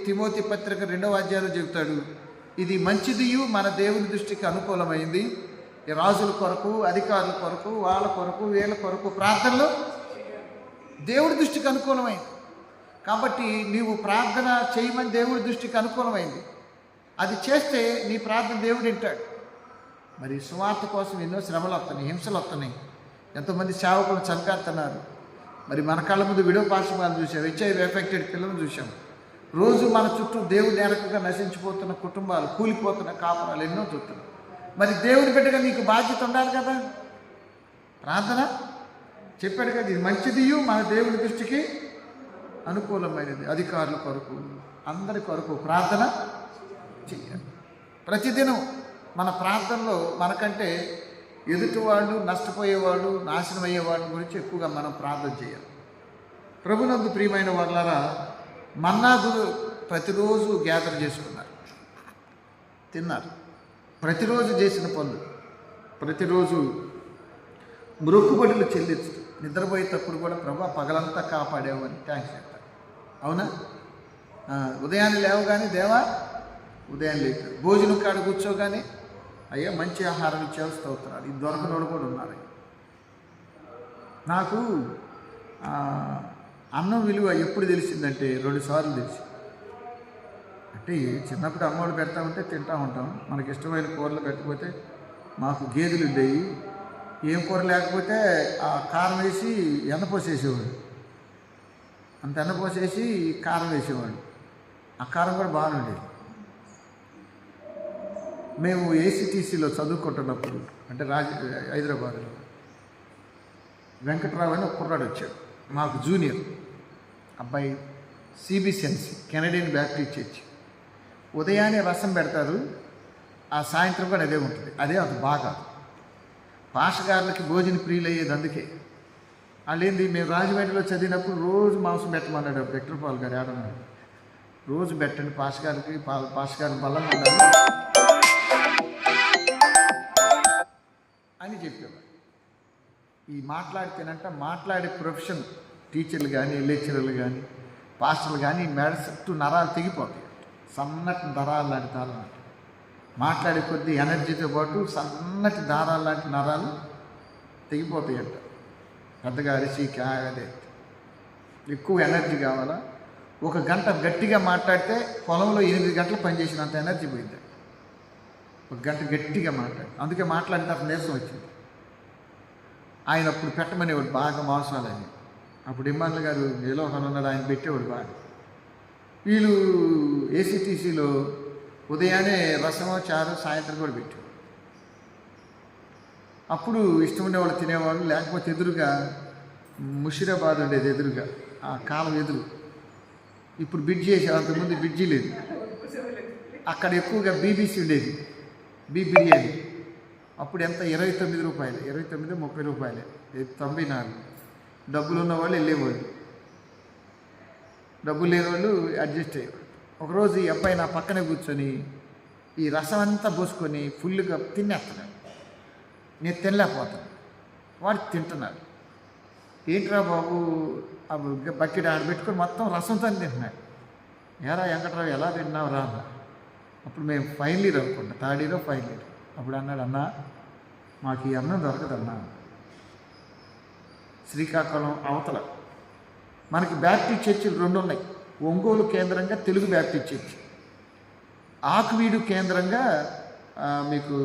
తిమోతి పత్రిక 2వ అధ్యాయంలో చెబుతాడు, ఇది మంచిదియు మన దేవుని దృష్టికి అనుకూలమైంది. ఈ రాజుల కొరకు, అధికారుల కొరకు, వాళ్ళ కొరకు, వీళ్ళ కొరకు ప్రార్థనలు దేవుడి దృష్టికి అనుకూలమైంది. కాబట్టి నీవు ప్రార్థన చేయమని దేవుడి దృష్టికి అనుకూలమైంది. అది చేస్తే నీ ప్రార్థన దేవుడు వింటాడు. మరి సువార్త కోసం ఎన్నో శ్రమలు వస్తున్నాయి, హింసలు వస్తున్నాయి, ఎంతోమంది సేవకులు చనిపోతున్నారు. మరి మన కళ్ళ ముందు విడో పార్శ్వాలు చూసాం, HIV ఎఫెక్టెడ్ పిల్లలను చూసాం. రోజు మన చుట్టూ దేవుడి నేరకుగా నశించిపోతున్న కుటుంబాలు, కూలిపోతున్న కాపురాలు ఎన్నో చూస్తున్నాం. మరి దేవుడి బిడ్డగా నీకు బాధ్యత ఉండాలి కదా. ప్రార్థన చెప్పాడు కదా, ఇది మంచిదియు మన దేవుడి దృష్టికి అనుకూలమైనది. అధికారుల కొరకు, అందరి కొరకు ప్రార్థన చెయ్యాలి. ప్రతిదినం మన ప్రార్థనలో మనకంటే ఎదుటివాళ్ళు, నష్టపోయేవాళ్ళు, నాశనం అయ్యేవాళ్ళ గురించి ఎక్కువగా మనం ప్రార్థన చేయాలి. ప్రభునందు ప్రియమైన వాళ్ళారా, మన్నాదులు ప్రతిరోజు గ్యాదర్ చేసుకున్నారు, తిన్నారు. ప్రతిరోజు చేసిన పనులు, ప్రతిరోజు మొక్కుబడులు చెల్లించు. నిద్రపోయేటప్పుడు కూడా ప్రభా పగలంతా కాపాడేవు అని థ్యాంక్స్ చెప్తారు. అవునా? ఉదయాన్నే లేవగానే దేవా, ఉదయం లేపు భోజనం కాడ కూర్చోగానే అయ్యా మంచి ఆహారం ఇచ్చావు స్తోత్రాలు. ఇది దొరకని వాళ్ళు కూడా ఉన్నారు. నాకు అన్నం విలువ ఎప్పుడు తెలిసిందంటే 2 సార్లు తెలిసింది. అంటే చిన్నప్పుడు అమ్మవాళ్ళు పెడతా ఉంటే తింటూ ఉంటాం. మనకి ఇష్టమైన కూరలు పెట్టకపోతే, మాకు గేదెలు ఉండేవి, ఏం కూర లేకపోతే ఆ కారం వేసి ఎన్నపోసేసేవాడు. అంత ఎన్నపోసేసి కారం వేసేవాడు. ఆ కారం కూడా బాగుండేది. మేము ఏసీటీసీలో చదువుకుంటున్నప్పుడు, అంటే హైదరాబాద్లో వెంకట్రావు అని ఒక కుర్రాడు వచ్చాడు, మాకు జూనియర్ అబ్బాయి. సిబిసిఎన్సి కెనడియన్ బ్యాప్టిస్ట్ చర్చ్. ఉదయాన్నే రసం పెడతారు, ఆ సాయంత్రం కూడా అదే ఉంటుంది. అదే అది బాగా పాషగారులకి భోజన ప్రియులు అయ్యేది. అందుకే వాళ్ళేంది, మేము రాజమండ్రిలో చదివినప్పుడు రోజు మాంసం పెట్టమన్నాడు వెంకటపాల్ గారు. ఆడన్నాడు, రోజు పెట్టండి పాషగారికి, పాషగారి బలం ఉండాలి అని చెప్పేవాడు. ఈ మాట్లాడే ప్రొఫెషన్ టీచర్లు కానీ, లెక్చరర్లు కానీ, పాస్టర్లు కానీ మెడ చుట్టూ నరాలు తెగిపోతాయి. సన్నటి దారాలు లాంటి దారాలు మాట్లాడే కొద్దీ ఎనర్జీతో పాటు సన్నటి దారాలు లాంటి నరాలు తెగిపోతాయంట. పెద్దగా అరిచి అదే ఎక్కువ ఎనర్జీ కావాలా. 1 గంట గట్టిగా మాట్లాడితే పొలంలో 8 గంటలు పనిచేసినంత ఎనర్జీ పోయింది. 1 గంట గట్టిగా అందుకే మాట్లాడిన తర్వాత నీరసం వచ్చింది. ఆయన అప్పుడు పెట్టమనేవాడు బాగా మాంసాలని. అప్పుడు ఇమ్మాన్లు గారు నిలోహన్ ఉన్నాడు, ఆయన పెట్టేవాడు బాగా. వీళ్ళు ఏసీటీసీలో ఉదయాన్నే రసమో చారు, సాయంత్రం కూడా పెట్టేవాడు. అప్పుడు ఇష్టం ఉండేవాళ్ళు తినేవాళ్ళు. లేకపోతే ఎదురుగా ముషిరాబాద్ ఉండేది, ఎదురుగా ఆ కాలం ఎదురు. ఇప్పుడు బ్రిడ్జి చేశారు, అంతకుముందు బ్రిడ్జి లేదు. అక్కడ ఎక్కువగా బీబీసీ ఉండేది, బీ బిర్యానీ. అప్పుడు ఎంత, 29 రూపాయలు, 29, 30 రూపాయలే, 94. డబ్బులు ఉన్నవాళ్ళు వెళ్ళేవాళ్ళు, డబ్బులు లేని వాళ్ళు అడ్జస్ట్ అయ్యేవాళ్ళు. ఒకరోజు ఈ అబ్బాయి నా పక్కనే కూర్చొని ఈ రసం అంతా పోసుకొని ఫుల్గా తినేస్తున్నాడు. నేను తినలేకపోతాను, వాడు తింటున్నాడు. ఏంట్రా బాబు, ఆ బకెట్ ఆడబెట్టుకొని మొత్తం రసంతో తింటున్నాడు. ఏరా వెంకట్రావు ఎలా తింటున్నావు రా అన్న. అప్పుడు మేము ఫైనల్ ఇయర్ అనుకుంటా, 3rd ఇయర్ ఫైనల్ ఇయర్. అప్పుడు అన్నాడు, అన్న మాకు ఈ అన్నం దొరకదన్నా. శ్రీకాకుళం అవతల మనకి బ్యాప్టిస్ట్ చర్చిలు 2 ఉన్నాయి. ఒంగోలు కేంద్రంగా తెలుగు బ్యాప్టిస్ట్ చర్చి, ఆకువీడు కేంద్రంగా మీకు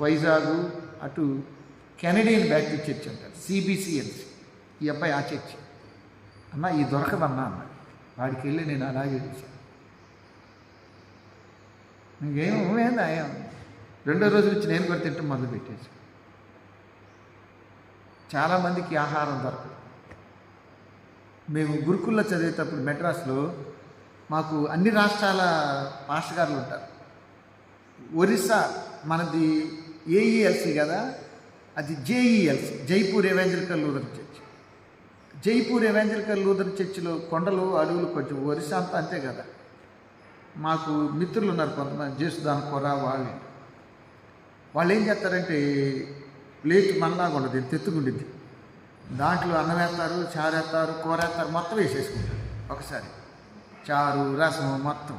వైజాగ్ అటు కెనడియన్ బ్యాప్టిస్ట్ చర్చ్ అంటారు, సిబిసిఎన్సి. ఈ అబ్బాయి ఆ చర్చి. అన్న ఈ దొరకదన్నా అన్న. వాడికి వెళ్ళి నేను అలాగే చూశాను. ఇంకేమేందా, 2వ రోజు నుంచి నేను కూడా తింటాం మొదలుపెట్టేసి. చాలామందికి ఆహారం దొరకదు. మేము గురుకుల్లో చదివేటప్పుడు మెడ్రాస్లో మాకు అన్ని రాష్ట్రాల పాస్టర్లు ఉంటారు. ఒరిస్సా మనది ఏఈఎల్సి కదా, అది JELC, Jeypore Evangelical Lutheran Church. Jeypore Evangelical Lutheran చర్చిలో కొండలు అడవులు కొంచెం, ఒరిస్సా అంతా అంతే కదా. మాకు మిత్రులు ఉన్నారు కొంతమంది, జేసుదాన్ కొర. వాళ్ళు ఏం చేస్తారంటే, ప్లేట్ మనలాగా ఉండదు, తెత్తుకుండిద్ది. దాంట్లో అన్నం వేస్తారు, చారు వేస్తారు, కూర వేస్తారు, మొత్తం వేసేసుకుంటారు ఒకసారి. చారు రసం మొత్తం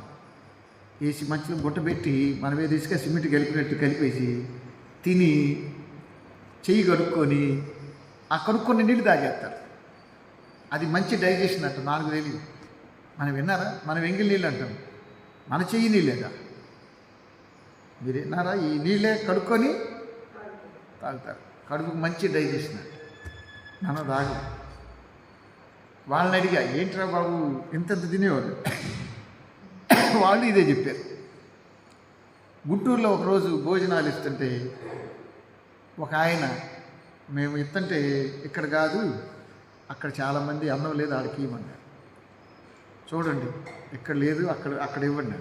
వేసి మంచిగా గుట్ట పెట్టి మన మీద ఇసుక సిమెంట్ కలిపినట్టు కలిపేసి తిని చెయ్యి కడుక్కొని ఆ కడుక్కొని నీళ్ళు తాగేస్తారు. అది మంచి డైజెషన్ అంట. నాకు తెలియదు, మనం విన్నారా? మనం ఎంగిల్ నీళ్ళు అంటాం, మన చెయ్యి నీళ్ళేగా. మీరు విన్నారా? ఈ నీళ్ళే కడుక్కొని తాగుతారు. కడుపుకు మంచి డైజెషన్ అంట. మనం తాగు. వాళ్ళని అడిగా, ఏంట్రా బాబు ఇంతంత తినేవాళ్ళు? వాళ్ళు ఇదే చెప్పారు. గుంటూరులో ఒకరోజు భోజనాలు ఇస్తుంటే ఒక ఆయన, మేము ఇస్తుంటే ఇక్కడ కాదు అక్కడ చాలామంది అన్నం లేదు, ఆడికి ఇవ్వమన్నారు. చూడండి ఇక్కడ లేదు, అక్కడ ఇవ్వండి.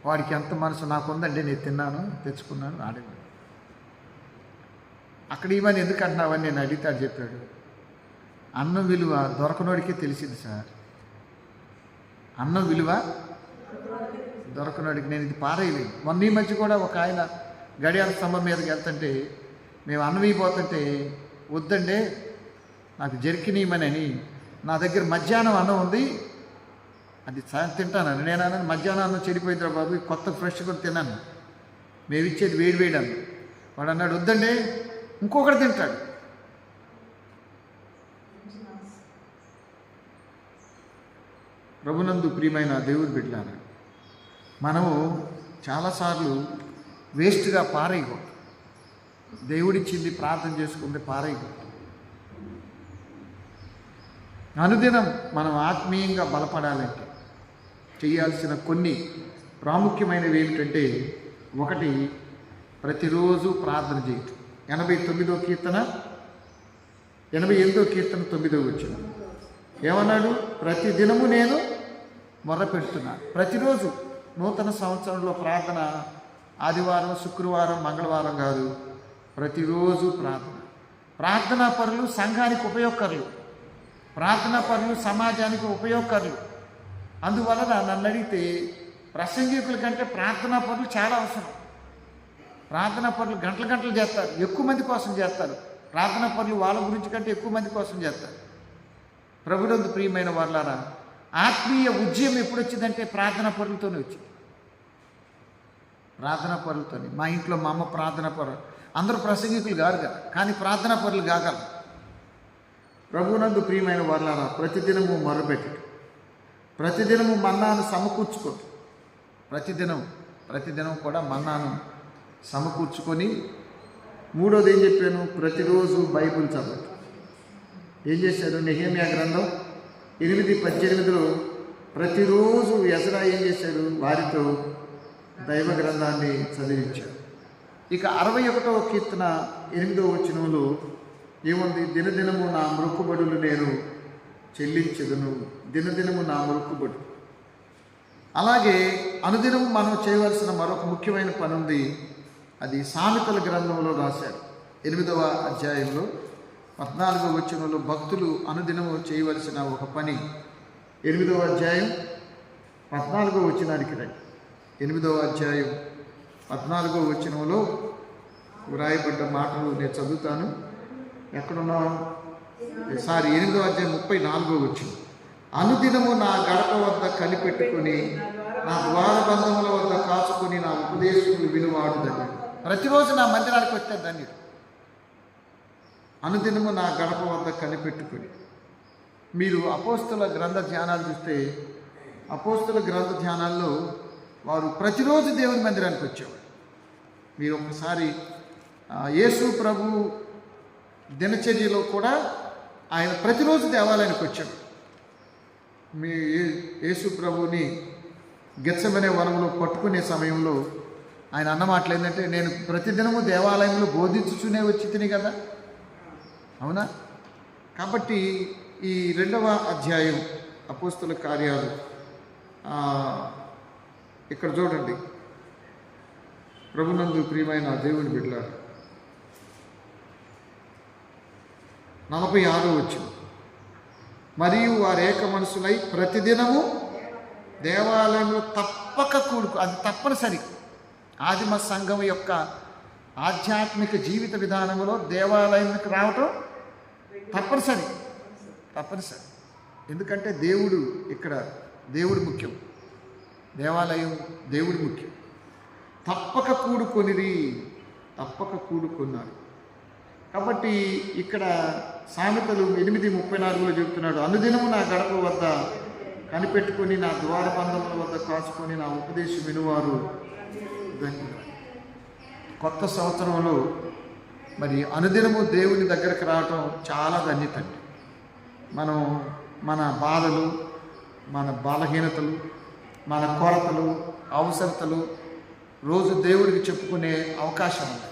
వాడికి ఎంత మనసు, నాకుందండి నేను తిన్నాను, తెచ్చుకున్నాను, ఆడేవాడు. అక్కడ ఇవన్నీ ఎందుకు అంటున్నావని నేను అడిగితే అది చెప్పాడు, అన్నం విలువ దొరకనోడికే తెలిసింది సార్. అన్నం విలువ దొరకనోడికి. నేను ఇది పారేయలేదు. మొన్న ఈ మధ్య కూడా ఒక ఆయన గడియార స్తంభం మీదకి వెళ్తుంటే మేము అన్నం ఇవ్వబోతుంటే, వద్దండి నాకు జరికినీయమని, నా దగ్గర మధ్యాహ్నం అన్నం ఉంది అది తింటానని. నేను అన్నాను, మధ్యాహ్నం అన్నం చెడిపోయిందిరా బాబు, కొత్త ఫ్రెష్ కూడా తిన్నాను. మేము ఇచ్చేది వేడి వేడి అన్న. వాడు అన్నాడు, వద్దండి ఇంకొకటి తింటాడు. ప్రభునందు ప్రియమైన దేవుని బిడ్డలారా, మనము చాలాసార్లు వేస్ట్గా పారేయకూడదు. దేవుడిచ్చింది ప్రార్థన చేసుకుంటే పారేయకూడదు. అనుదినం మనం ఆత్మీయంగా బలపడాలంటే చేయాల్సిన కొన్ని ప్రాముఖ్యమైనవి ఏమిటంటే, ఒకటి, ప్రతిరోజు ప్రార్థన చేయటం. 89వ కీర్తన 88వ కీర్తన 9వ వచనం ఏమన్నాడు? ప్రతిదినము నేను మొర్ర పెడుతున్నా. ప్రతిరోజు నూతన సంవత్సరంలో ప్రార్థన ఆదివారం, శుక్రవారం, మంగళవారం కాదు, ప్రతిరోజు ప్రార్థన. ప్రార్థనా పరులు సంఘానికి ఉపయోగకరులు, ప్రార్థనా పరులు సమాజానికి ఉపయోగకరులు. అందువలన నన్ను అడిగితే ప్రసంగికుల కంటే ప్రార్థనా పరులు చాలా అవసరం. ప్రార్థనా పరులు గంటలు గంటలు చేస్తారు, ఎక్కువ మంది కోసం చేస్తారు. ప్రార్థనా పరులు వాళ్ళ గురించి కంటే ఎక్కువ మంది కోసం చేస్తారు. ప్రభునందు ప్రియమైన వాళ్ళారా, ఆత్మీయ ఉద్యమం ఎప్పుడు వచ్చిందంటే ప్రార్థనా పరులతోనే వచ్చింది. ప్రార్థనా పరులతోనే. మా ఇంట్లో మా అమ్మ ప్రార్థనా పరులు. అందరూ ప్రసంగికులు కాదు కదా, కానీ ప్రార్థనా పరులు కాగలరు. ప్రభునందు ప్రియమైన వాళ్ళారా, ప్రతిదినము మొరపెట్టడు, ప్రతిదినము మన్నాను సమకూర్చుకోడు. ప్రతిదినం కూడా మన్నాను సమకూర్చుకొని, మూడోది ఏం చెప్పాను? ప్రతిరోజు బైబిల్ చదవటం. ఏం చేశారు? నెహెమ్యా గ్రంథం 8:18లో ప్రతిరోజు ఎజ్రా ఏం చేశారు? వారితో దైవ గ్రంథాన్ని చదివించారు. ఇక 61వ కీర్తన 8వ వచనంలో ఏముంది? దినదినము నా మొక్కుబడులు నేను చెల్లించదును. దినదినము నా మొక్కుబడు. అలాగే అనుదినము మనం చేయవలసిన మరొక ముఖ్యమైన పని ఉంది. అది సామెతల గ్రంథంలో రాశారు. 8వ అధ్యాయంలో 14వ వచనంలో భక్తులు అనుదినము చేయవలసిన ఒక పని. 8వ అధ్యాయం 14వ వచనానికి రండి. 8వ అధ్యాయం 14వ వచనంలో వ్రాయబడ్డ మాటలు నేను చదువుతాను. ఎక్కడున్నావు? 8వ అధ్యాయం 34వ వచనం. అనుదినము నా గడప వద్ద కనిపెట్టుకొని, నా ద్వారబంధముల వద్ద కాచుకొని, నా ఉపదేశములు వినువాడు ధన్యుడు. ప్రతిరోజు నా మందిరానికి వచ్చే ధన్యుడు. అనుదినము నా గడప వద్ద కనిపెట్టుకొని. మీరు అపోస్తుల గ్రంథ ధ్యానాలు చూస్తే, అపోస్తుల గ్రంథ ధ్యానాల్లో వారు ప్రతిరోజు దేవుని మందిరానికి వచ్చేవారు. మీరు ఒకసారి యేసు ప్రభు దినచర్యలో కూడా ఆయన ప్రతిరోజు దేవాలయానికి వచ్చాడు. మీ యేసు ప్రభుని గెత్సెమనే వనంలో పట్టుకునే సమయంలో ఆయన అన్న మాటలు ఏంటంటే, నేను ప్రతిదినము దేవాలయంలో బోధించుతూనే వచ్చి తిని కదా. అవునా? కాబట్టి ఈ 2వ అధ్యాయం అపోస్తుల కార్యాలు ఇక్కడ చూడండి. ప్రభునందు ప్రియమైన దేవుని బిడ్డలారా, 46వ వచనం. మరియు వారు ఏక మనసులై ప్రతిదినము దేవాలయంలో తప్పక అది తప్పనిసరి. ఆదిమ సంఘం యొక్క ఆధ్యాత్మిక జీవిత విధానంలో దేవాలయానికి రావటం తప్పనిసరి. ఎందుకంటే దేవుడు ముఖ్యం, దేవాలయం దేవుడు ముఖ్యం. తప్పక కూడుకున్నారు. కాబట్టి ఇక్కడ సామెతలు 8:34లో చెబుతున్నాడు, అనుదినము నా గడప వద్ద కనిపెట్టుకొని, నా ద్వారబంధముల వద్ద కాచుకొని, నా ఉపదేశం వినువారు ధన్యులు. కొత్త సంవత్సరంలో మరి అనుదినము దేవుని దగ్గరకు రావటం చాలా ధన్యత. మనం మన బాధలు, మన బలహీనతలు, మన కొరతలు, అవసరతలు రోజు దేవుడికి చెప్పుకునే అవకాశం ఉంది.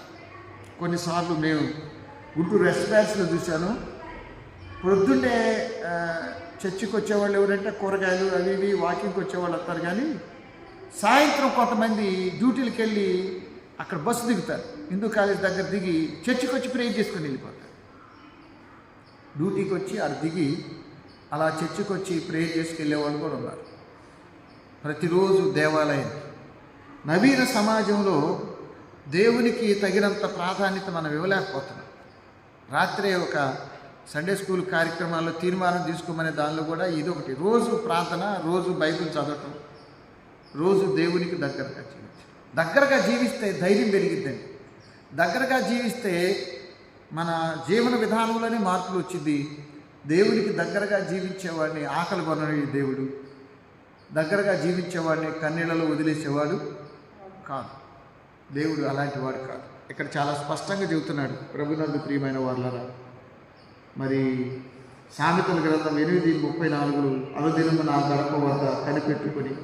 కొన్నిసార్లు మేము గుంటూరు రెస్టారెంట్స్లో చూశాను. ప్రొద్దున్నే చర్చికి వచ్చేవాళ్ళు ఎవరంటే కూరగాయలు అవి ఇవి వాకింగ్కి వచ్చేవాళ్ళు వస్తారు. కానీ సాయంత్రం కొంతమంది డ్యూటీలకు వెళ్ళి అక్కడ బస్సు దిగుతారు. హిందూ కాలేజ్ దగ్గర దిగి చర్చికి వచ్చి ప్రేయర్ చేసుకుని వెళ్ళిపోతారు. డ్యూటీకి వచ్చి అక్కడ దిగి అలా చర్చికి వచ్చి ప్రేయర్ చేసుకెళ్ళేవాళ్ళు కూడా ఉన్నారు. ప్రతిరోజు దేవాలయం. నవీన సమాజంలో దేవునికి తగినంత ప్రాధాన్యత మనం ఇవ్వలేకపోతున్నాం. రాత్రే ఒక సండే స్కూల్ కార్యక్రమాల్లో తీర్మానం తీసుకోమనే దానిలో కూడా ఇదొకటి. రోజు ప్రార్థన, రోజు బైబిల్ చదవటం, రోజు దేవునికి దగ్గరగా చేయవచ్చు. దగ్గరగా జీవిస్తే ధైర్యం పెరిగిద్దండి. దగ్గరగా జీవిస్తే మన జీవన విధానంలోనే మార్పులు వచ్చింది. దేవునికి దగ్గరగా జీవించేవాడిని ఆకలి కొనని దేవుడు, దగ్గరగా జీవించేవాడిని కన్నీళ్లలో వదిలేసేవాడు కాదు. దేవుడు అలాంటి వాడు కాదు. ఇక్కడ చాలా స్పష్టంగా చెబుతున్నాడు ప్రభునందు ప్రియమైన వారలారా. మరి సామెతల గ్రంథం 8:34 అనుదినము నా గడప వద్ద కనిపెట్టుకొని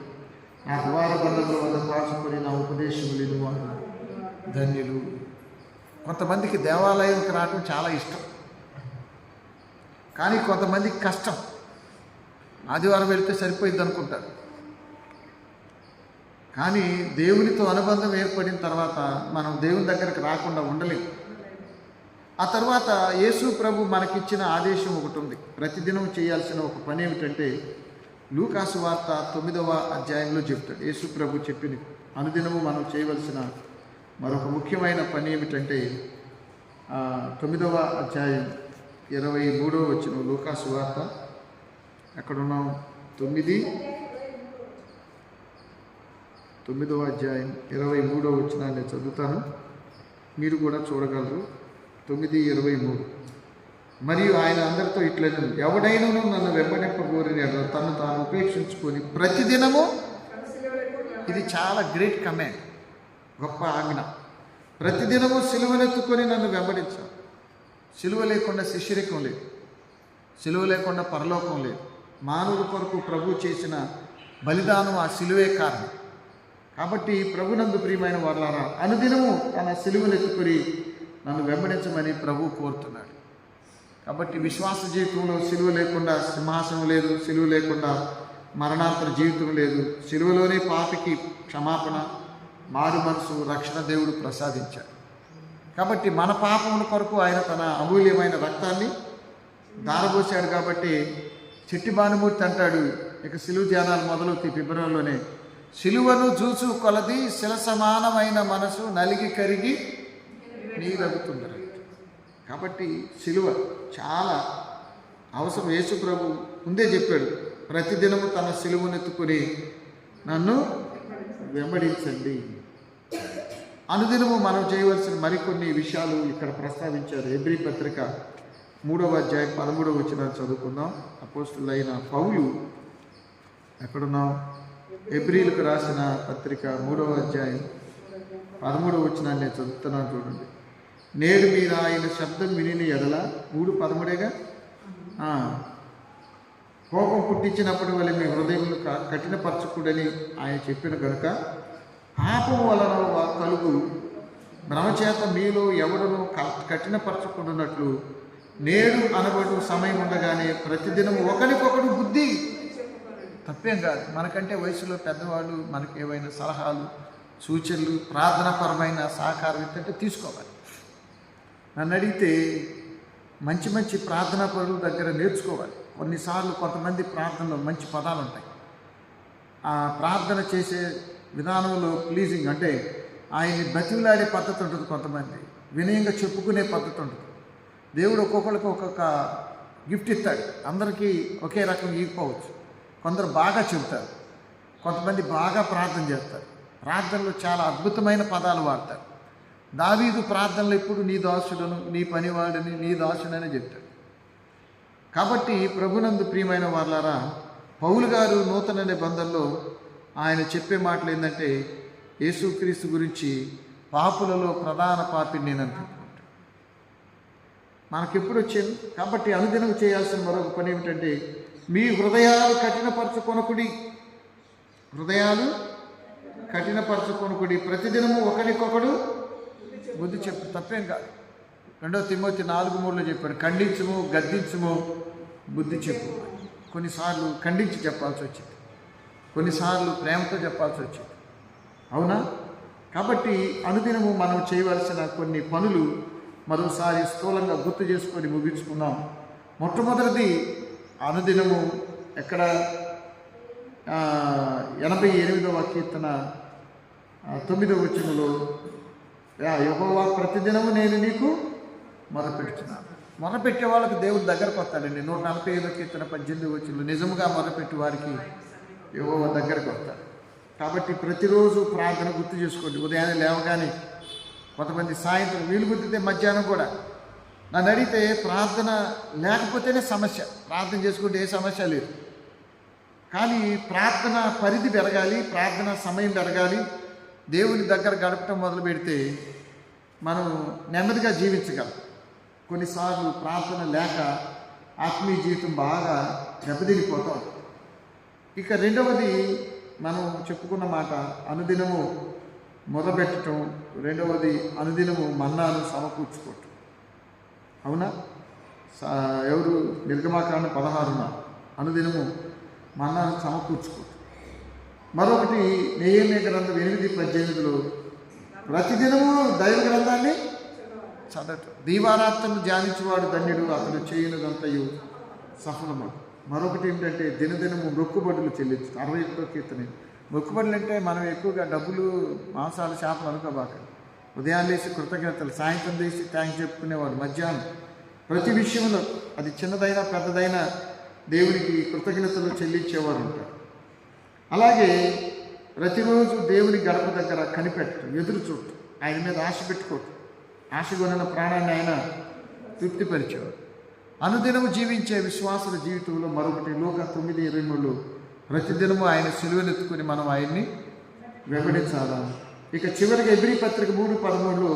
నా ద్వార బంధముల వద్ద పాచుకొని నా ఉపదేశం వినువాడు ధన్యులు. కొంతమందికి దేవాలయంకి రావడం చాలా ఇష్టం, కానీ కొంతమందికి కష్టం. ఆదివారం వెళితే సరిపోయింది అనుకుంటారు. కానీ దేవునితో అనుబంధం ఏర్పడిన తర్వాత మనం దేవుని దగ్గరికి రాకుండా ఉండలేము. ఆ తర్వాత యేసు ప్రభు మనకిచ్చిన ఆదేశం ఒకటి ఉంది. ప్రతిదినం చేయాల్సిన ఒక పని ఏమిటంటే లూకాసు వార్త 9వ అధ్యాయంలో చెప్తాడు. యేసు ప్రభు చెప్పిన అనుదినము మనం చేయవలసిన మరొక ముఖ్యమైన పని ఏమిటంటే 9వ అధ్యాయం 23వ వచనం లూకాసు వార్త. ఎక్కడున్నాం? 9వ అధ్యాయం 23వ వచనాన్ని చదువుతాను, మీరు కూడా చూడగలరు. 9:23. మరియు ఆయన అందరితో ఇట్లనే, ఎవడైనను నన్ను వెంబడింపగోరిన తను తాను ఉపేక్షించుకొని ప్రతిదినము, ఇది చాలా గ్రేట్ కమాండ్, గొప్ప ఆజ్ఞ, ప్రతిదినము సిలువనెత్తుకొని నన్ను వెంబడించాలి. సిలువ లేకుండా శిష్యరికం లేదు, సిలువ లేకుండా పరలోకం లేదు. మానవుల కొరకు ప్రభు చేసిన బలిదానం ఆ సిలువే కారణం. కాబట్టి ప్రభునందు ప్రియమైన వారలారా, అనుదినము తన సిలువనెత్తుకొని నన్ను వెంబడించమని ప్రభు కోరుతున్నాడు. కాబట్టి విశ్వాస జీవితంలో సిలువ లేకుండా సింహాసనం లేదు, సిలువ లేకుండా మరణాంతర జీవితం లేదు. సిలువలోనే పాపికి క్షమాపణ, మారు మనసు, రక్షణ దేవుడు ప్రసాదించాడు. కాబట్టి మన పాపముల కొరకు ఆయన తన అమూల్యమైన రక్తాన్ని దారబోసాడు. కాబట్టి చెట్టి భానుమూర్తి అంటాడు, ఇక సిలువ ధ్యానాలు మొదలవుతాయి ఫిబ్రవరిలోనే. సిలువను చూచు కొలది శిల సమానమైన మనసు నలిగి కరిగి నీరగుతుందరు. కాబట్టి సిలువ చాలా అవసరం. యేసు ప్రభు ముందే చెప్పాడు, ప్రతిదినము తన సిలువనెత్తుకొని నన్ను వెంబడించండి. అనుదినము మనం చేయవలసిన మరికొన్ని విషయాలు ఇక్కడ ప్రస్తావించారు. హెబ్రీ పత్రిక 3వ అధ్యాయం 13వ వచనాన్ని చదువుకుందాం. అపోస్తులైన పౌలు, ఎక్కడున్నాం? హెబ్రీలకు రాసిన పత్రిక 3వ అధ్యాయం 13వ వచనాన్ని నేను చదువుతున్నాను, చూడండి. నేడు మీరు ఆయన శబ్దం విని ఎడల 3:13గా కోపం పుట్టించినప్పటి వల్ల మీ హృదయములు కఠినపరచకూడని ఆయన చెప్పిన కనుక పాపం వలన కలుగు భ్రమచేత మీలో ఎవడను కఠినపరచకుండాన్నట్లు నేడు అనబడు సమయం ఉండగానే ప్రతిదినం ఒకరికొకడు బుద్ధి. తప్పేం కాదు, మనకంటే వయసులో పెద్దవాళ్ళు మనకి ఏవైనా సలహాలు, సూచనలు, ప్రార్థనాపరమైన సహకారం ఏంటంటే తీసుకోవాలి. నన్ను అడిగితే మంచి మంచి ప్రార్థనా పరుల దగ్గర నేర్చుకోవాలి. కొన్నిసార్లు కొంతమంది ప్రార్థనలో మంచి పదాలు ఉంటాయి. ఆ ప్రార్థన చేసే విధానంలో ప్లీజింగ్ అంటే ఆయన్ని బతిమలాడే పద్ధతి ఉంటుంది, కొంతమంది వినయంగా చెప్పుకునే పద్ధతి ఉంటుంది. దేవుడు ఒక్కొక్కరికి ఒక్కొక్క గిఫ్ట్ ఇస్తాడు. అందరికీ ఒకే రకం ఇవ్వకపోవచ్చు. కొందరు బాగా చెబుతారు, కొంతమంది బాగా ప్రార్థన చేస్తారు. ప్రార్థనలో చాలా అద్భుతమైన పదాలు వాడతారు. దావీదు ప్రార్థనలు ఎప్పుడు నీ దాసుడను, నీ పనివాడిని, నీ దాసుడని చెప్తాడు. కాబట్టి ప్రభునందు ప్రియమైన వారలారా, పౌలు గారు నూతన నిబంధనలో ఆయన చెప్పే మాటలు ఏంటంటే యేసుక్రీస్తు గురించి పాపులలో ప్రధాన పాపిని నేను అనుకుంటాను. మనకెప్పుడు వచ్చింది. కాబట్టి అనుదినం చేయాల్సిన మరొక పని ఏమిటంటే మీ హృదయాలు కఠినపరచుకొనకుడి, హృదయాలు కఠినపరచుకొనకుడి, ప్రతిదినము ఒకరికొకడు బుద్ధి చెప్పు. తప్పేం కాదు. 2 తిమోతి 4:3 చెప్పాడు, ఖండించుము, గద్దించుము, బుద్ధి చెప్పు. కొన్నిసార్లు ఖండించి చెప్పాల్సి వచ్చింది, కొన్నిసార్లు ప్రేమతో చెప్పాల్సి వచ్చింది. అవునా? కాబట్టి అనుదినము మనం చేయవలసిన కొన్ని పనులు మరోసారి స్థూలంగా గుర్తు చేసుకొని ముగించుకుందాం. మొట్టమొదటిది అనుదినము ఎక్కడ 88వ కీర్తన 9వ వచనంలో యెహోవా ప్రతిదినము నేను నీకు మొరపెడుతున్నాను. మొరపెట్టే వాళ్ళకి దేవుడు దగ్గరకు వస్తాడండి. 145వ కీర్తన 18వ వచనంలో నిజముగా మొరపెట్టి వారికి యెహోవా దగ్గరకు వస్తాడు. కాబట్టి ప్రతిరోజు ప్రార్థన గుర్తు చేసుకోండి. ఉదయాన్నే లేవగానే, కొంతమంది సాయంత్రం, వీలు కుదిరితే మధ్యాహ్నం కూడా. నన్ను అడిగితే ప్రార్థన లేకపోతేనే సమస్య, ప్రార్థన చేసుకుంటే ఏ సమస్య లేదు. కానీ ప్రార్థన పరిధి పెరగాలి, ప్రార్థన సమయం పెరగాలి. దేవుని దగ్గర గడపటం మొదలు పెడితే మనం నెమ్మదిగా జీవించగలం. కొన్నిసార్లు ప్రార్థన లేక ఆత్మీయ జీవితం బాగా దెబ్బతినిపోతాం. ఇక రెండవది మనం చెప్పుకున్న మాట, అనుదినము మొదలుపెట్టడం. రెండవది అనుదినము మన్నాను సమకూర్చుకోవటం. అవునా? ఎవరు? నిర్గమాకాండ 16 అనుదినము మన్నాను సమకూర్చుకోవటం. మరొకటి నెహెమ్యా గ్రంథం 8:18 ప్రతిదినము దైవ గ్రంథాన్ని చదవటం. దీవారాత్రము ధ్యానించేవాడు ధన్యుడు, అతడు చేయనిదంతయు సఫలము. మరొకటి ఏంటంటే దినదినము మొక్కుబడులు చెల్లించు. 61వ కీర్తన. మొక్కుబడులు అంటే మనం ఎక్కువగా డబ్బులు, మాంసాలు, చేపలు అనుకోబాక. ఉదయాన్నే లేచి కృతజ్ఞతలు, సాయంత్రం లేచి థ్యాంక్స్ చెప్పుకునేవాడు, మధ్యాహ్నం ప్రతి విషయంలో అది చిన్నదైనా పెద్దదైనా దేవునికి కృతజ్ఞతలు చెల్లించేవారు ఉంటారు. అలాగే ప్రతిరోజు దేవుని గడప దగ్గర కనిపెట్టడం, ఎదురు చూడటం, ఆయన మీద ఆశ పెట్టుకోవటం. ఆశ కొనిన ప్రాణాన్ని ఆయన తృప్తిపరిచేవాడు. అనుదినము జీవించే విశ్వాసుల జీవితంలో మరొకటి లూకా 9:23 ప్రతిదినము ఆయన సిలువనెత్తుకుని మనం ఆయన్ని వెంబడించాలా. ఇక చివరికి హెబ్రీ పత్రిక 3:13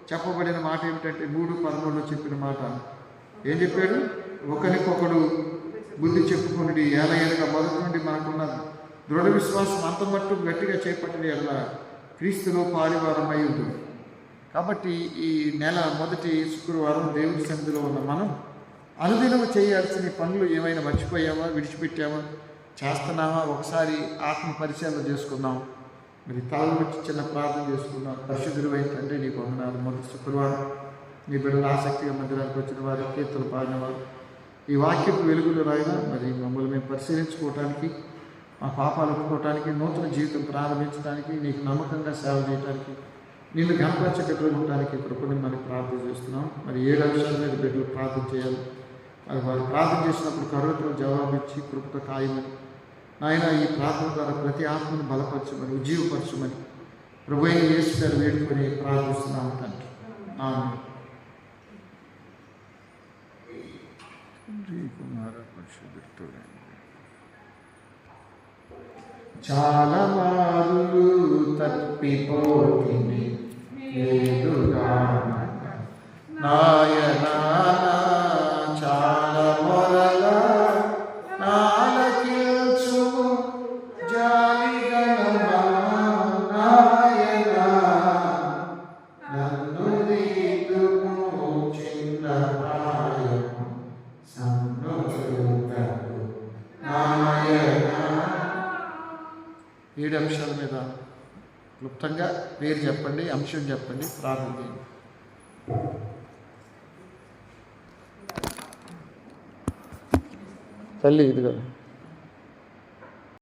చెప్పబడిన మాట ఏమిటంటే, 3:13 చెప్పిన మాట ఏం చెప్పాడు? ఒకరికొకడు బుద్ధి చెప్పుకుని ఏలయనగా మొదటి నుండి మనకున్న దృఢ విశ్వాసం అంత మట్టు గట్టిగా చేపట్టిన ఎడల క్రీస్తులో పాలివారమై ఉంటుంది. కాబట్టి ఈ నెల మొదటి శుక్రవారం దేవుని సన్నిధిలో ఉన్న మనం అనుదినము చేయాల్సిన పనులు ఏమైనా మర్చిపోయావా, విడిచిపెట్టావా, చేస్తున్నావా? ఒకసారి ఆత్మ పరిశీలన చేసుకుందాం. మరి తలలో వచ్చి చిన్న ప్రార్థన చేసుకుందాం. పరిశుద్ధుడైన తండ్రి, నీకు వందనాలు. మొదటి శుక్రవారం నీ బిడ్డలు ఆసక్తిగా మందిరానికి వచ్చిన వారు, కీర్తనలు పాడినవారు, ఈ వాక్యపు వెలుగులు రాయినా మరి మమ్మల్ని మేము పరిశీలించుకోవటానికి, మా పాపాలు ఒప్పుకోవటానికి, నూతన జీవితం ప్రారంభించడానికి, నీకు నమ్మకంగా సేవ చేయడానికి, నిన్ను గణపరచగలగడానికి కృపని మనకి ప్రార్థన చేస్తున్నాం. మరి 7 అంశాల మీద బిడ్డలు ప్రార్థన చేయాలి. అది వారు ప్రార్థన చేసినప్పుడు కరుణతో జవాబిచ్చి కృపతో ఖాయమని, నాయన ఈ ప్రార్థన ద్వారా ప్రతి ఆత్మను బలపరచమని, ఉజ్జీవపరచమని ప్రభువైన యేసు గారు వేడుకొని ప్రార్థిస్తున్నాము తండ్రి. ఆమేన్. చాలా మారులు తప్పిపోతుంది నాయనా, చాలా మొరల నాలకించు జాలిగణమా నాయనా, నన్ను దిద్దుము చిన్న ప్రాయము సన్నుతకు నాయనా. 7 అంశాల మీద క్లుప్తంగా పేరు చెప్పండి, అంశం చెప్పండి, ప్రార్థన చేయండి. తల్లి ఇది కదా.